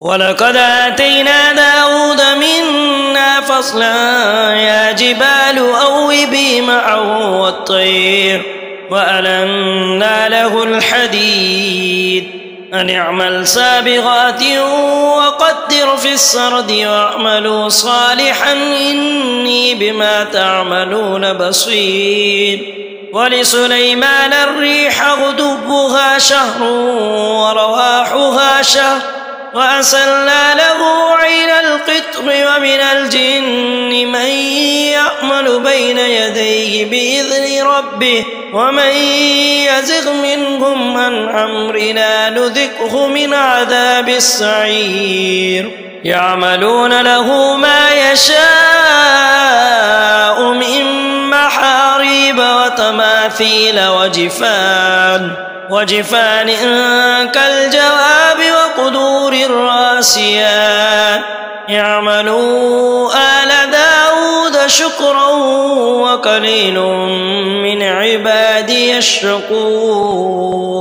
ولقد آتينا داود منا فضلا يا جبال أوبي معه والطير وألنا له الحديد أن اعمل سابغات وقدر في السرد واعملوا صالحا إني بما تعملون بصير. ولسليمان الريح غدوها شهر ورواحها شهر وأسلنا له عين القطر ومن الجن من يعمل بين يديه بإذن ربه ومن يزغ منهم عن أمرنا نذقه من عذاب السعير. يعملون له ما يشاء من محاريب وتماثيل وجفان كالجواب وقدور الراسيات. يعملوا آل داود شكرا وقليل من عبادي الشكور.